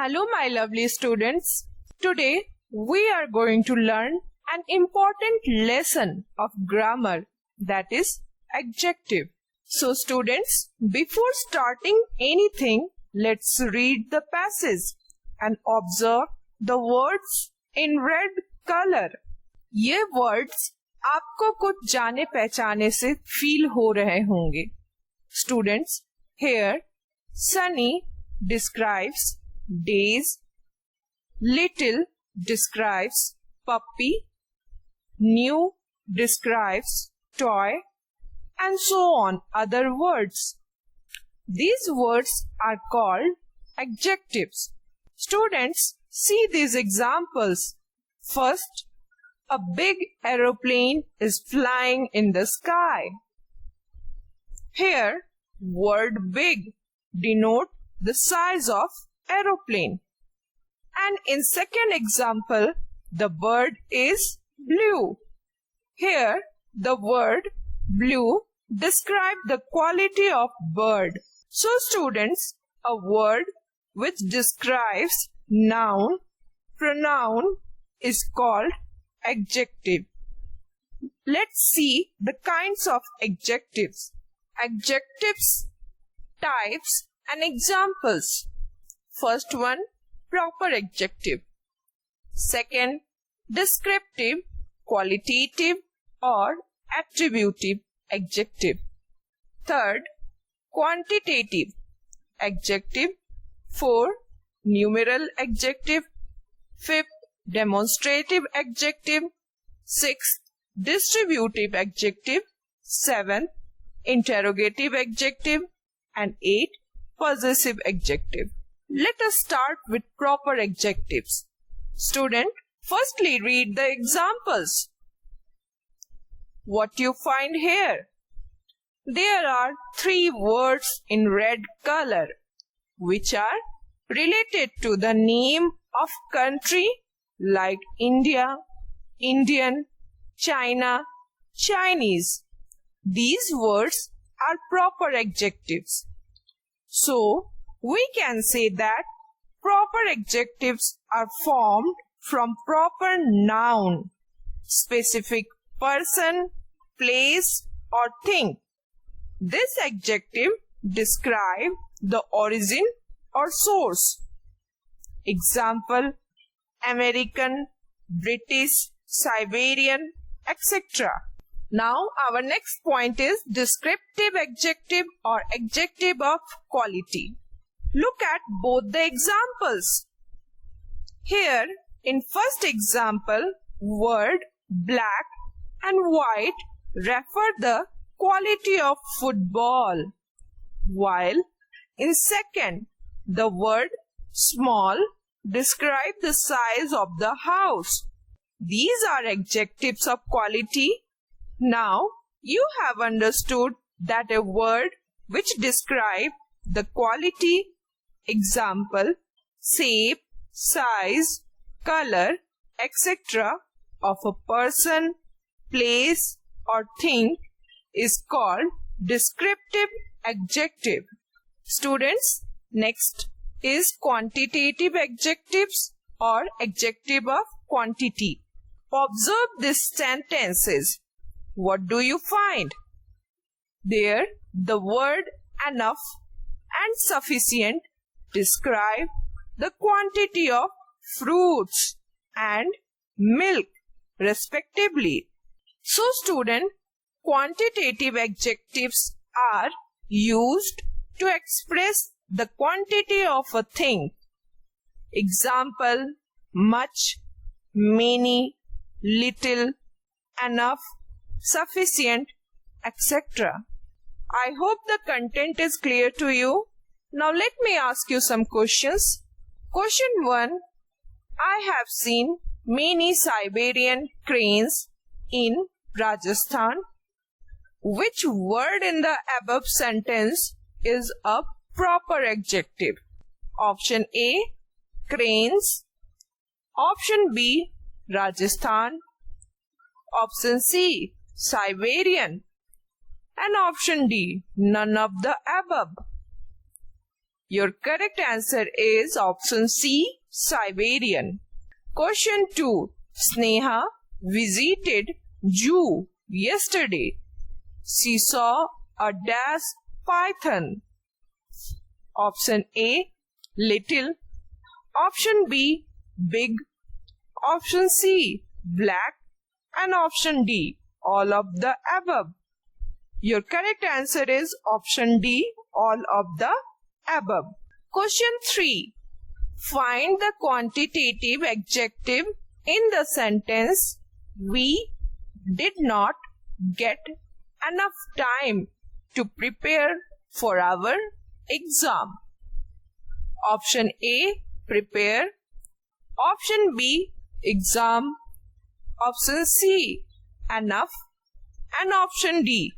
Hello, my lovely students. Today we are going to learn an important lesson of grammar, that is adjective. So students, before starting anything, let's read the passage and observe the words in red color. ये words आपको कुछ जाने पहचाने से feel हो रहे होंगे. Students, here sunny describes days, little describes puppy, new describes toy, and so on other words. These words are called adjectives. Students, see these examples. First, a big aeroplane is flying in the sky. Here, word big denote the size of aeroplane. And in second example, the bird is blue. Here, the word blue describe the quality of bird. So students, a word which describes noun, pronoun is called adjective. Let's see the kinds of adjectives. Adjectives, types and examples. First one, proper adjective. Second, descriptive, qualitative or attributive adjective. Third, quantitative adjective. Fourth, numeral adjective. Fifth, demonstrative adjective. Sixth, distributive adjective. Seventh, interrogative adjective. And eighth, possessive adjective. Let us start with proper adjectives. Student, firstly read the examples. What you find here? There are three words in red color which are related to the name of country like India, Indian, China, Chinese. These words are proper adjectives. So, we can say that proper adjectives are formed from proper noun, specific person, place or thing. This adjective describes the origin or source. Example, American, British, Siberian, etc. Now, our next point is descriptive adjective or adjective of quality. Look at both the examples. Here, in first example, word black and white refer the quality of football, while in second, the word small describe the size of the house. These are adjectives of quality. Now, you have understood that a word which describes the quality, example, shape, size, color, etc. of a person, place or thing is called descriptive adjective. Students, next is quantitative adjectives or adjective of quantity. Observe these sentences. What do you find? There, the word enough and sufficient describe the quantity of fruits and milk respectively. So student, quantitative adjectives are used to express the quantity of a thing. Example, much, many, little, enough, sufficient, etc. I hope the content is clear to you. Now let me ask you some questions. Question 1. I have seen many Siberian cranes in Rajasthan. Which word in the above sentence is a proper adjective? Option A, cranes. Option B, Rajasthan. Option C, Siberian. And option D, none of the above. Your correct answer is option C, Siberian. Question 2. Sneha visited zoo yesterday. She saw a dash python. Option A, little. Option B, big. Option C, black. And option D, all of the above. Your correct answer is option D, all of the above. Question 3. Find the quantitative adjective in the sentence, we did not get enough time to prepare for our exam. Option A, prepare. Option B, exam. Option C, enough. And option D,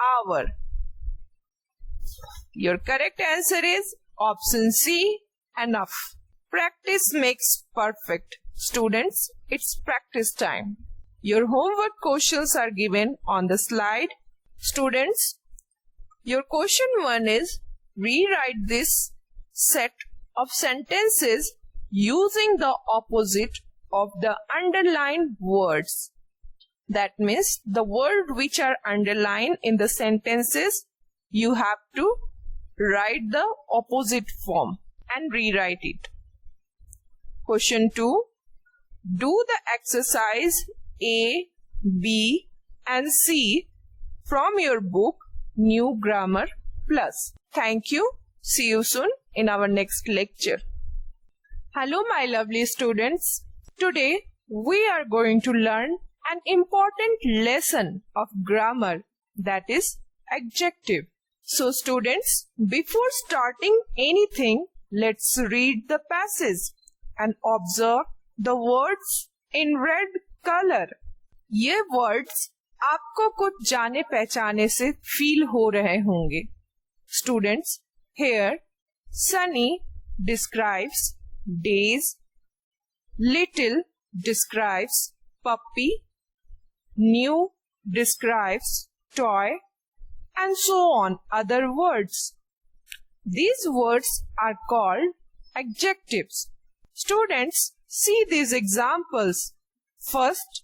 hour. Your correct answer is option C, enough. Practice makes perfect. Students, it's practice time. Your homework questions are given on the slide. Students, your question 1 is rewrite this set of sentences using the opposite of the underlined words. That means the words which are underlined in the sentences, you have to write the opposite form and rewrite it. Question 2. Do the exercise A, B and C from your book New Grammar Plus. Thank you. See you soon in our next lecture. Hello my lovely students. Today we are going to learn an important lesson of grammar, that is adjective. So students, before starting anything, let's read the passage and observe the words in red color. ये words आपको कुछ जाने पहचाने से feel हो रहे होंगे. Students, here Sunny describes days, little describes puppy, new describes toy, and so on other words. These words are called adjectives. Students, see these examples. First,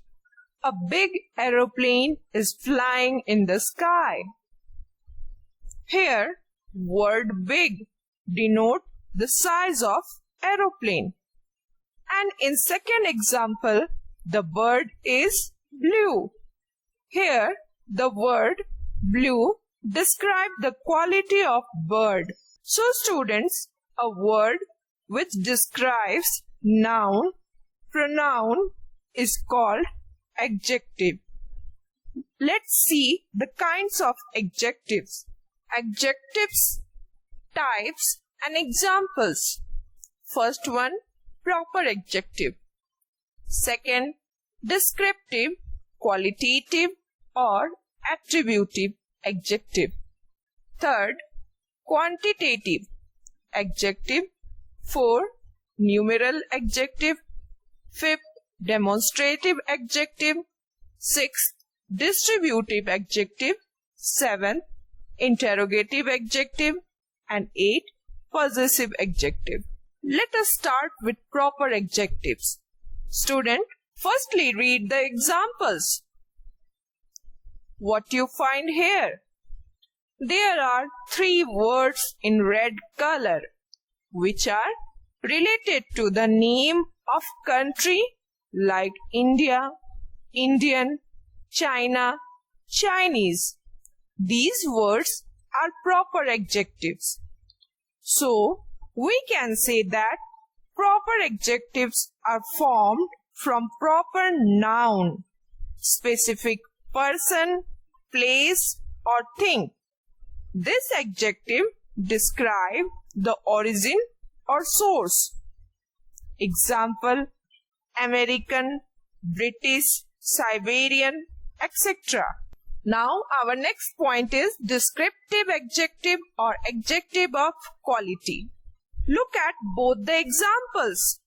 a big aeroplane is flying in the sky. Here, word big denote the size of aeroplane. And in second example, the bird is blue. Here, the word blue describes the quality of bird. So students, a word which describes noun, pronoun is called adjective. Let's see the kinds of adjectives. Adjectives, types and examples. First one, proper adjective. Second, descriptive, qualitative or attributive adjective. Third, quantitative adjective. Fourth, numeral adjective. Fifth, demonstrative adjective. Sixth, distributive adjective. Seventh, interrogative adjective. And eighth, possessive adjective. Let us start with proper adjectives. Student, firstly read the examples. What you find here? There are 3 words in red color which are related to the name of country like India, Indian, China, Chinese. These words are proper adjectives. So, we can say that proper adjectives are formed from proper noun, specific person, place or thing. This adjective describes the origin or source. Example, American, British, Siberian, etc. Now our next point is descriptive adjective or adjective of quality. Look at both the examples.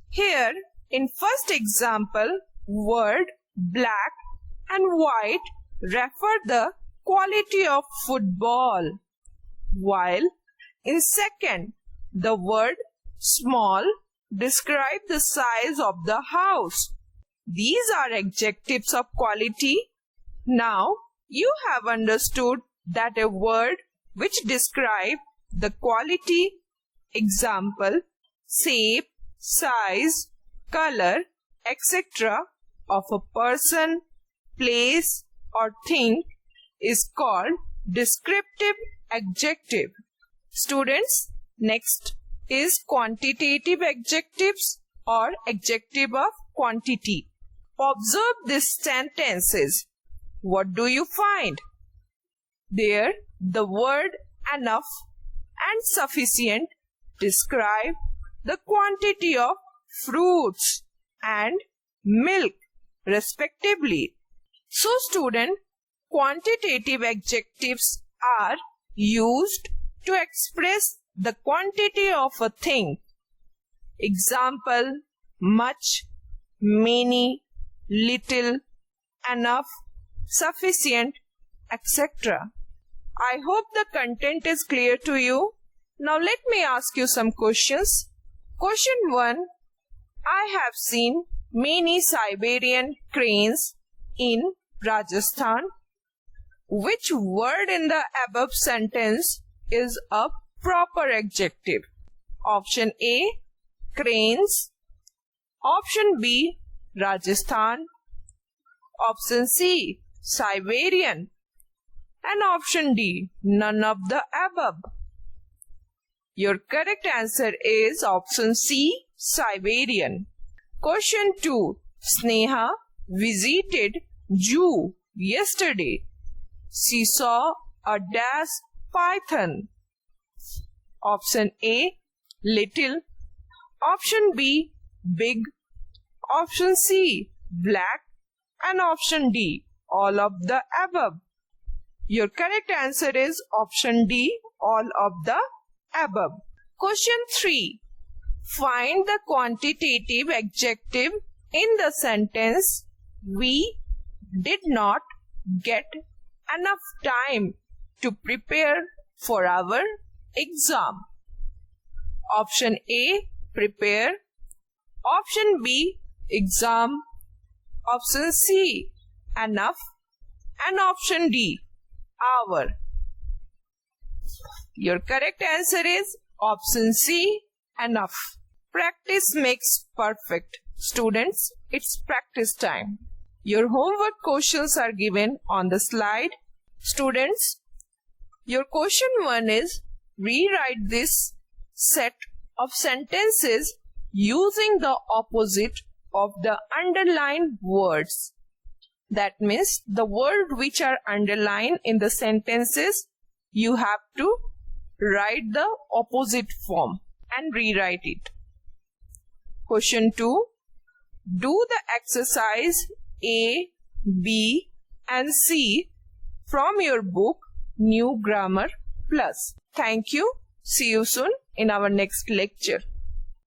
Here in first example, word black and white refer the quality of football, while In second, the word small describes the size of the house. These are adjectives of quality. Now, you have understood that a word which describes the quality, example, shape, size, color, etc. of a person, place or thing is called descriptive adjective. Students, next is quantitative adjectives or adjective of quantity. Observe these sentences. What do you find? There, the word enough and sufficient describe the quantity of fruits and milk respectively. So student, quantitative adjectives are used to express the quantity of a thing. Example, much, many, little, enough, sufficient, etc. I hope the content is clear to you. Now let me ask you some questions. Question 1. I have seen many Siberian cranes in Rajasthan. Which word in the above sentence is a proper adjective? Option A, cranes. Option B, Rajasthan. Option C, Siberian. And option D, none of the above. Your correct answer is option C, Siberian. Question 2. Sneha visited zoo yesterday. She saw a dash python. Option A, little. Option B, big. Option C, black. And option D, all of the above. Your correct answer is option D, all of the above. Question 3. Find the quantitative adjective in the sentence, we did not get enough time to prepare for our exam. Option A, prepare. Option B, exam. Option C, enough. And option D, hour. Your correct answer is option C, enough. Practice makes perfect. Students, it's practice time. Your homework questions are given on the slide. Students, your question 1 is rewrite this set of sentences using the opposite of the underlined words. That means the words which are underlined in the sentences, you have to write the opposite form and rewrite it. Question 2. Do the exercise A, B and C from your book New Grammar Plus. Thank you. See you soon in our next lecture.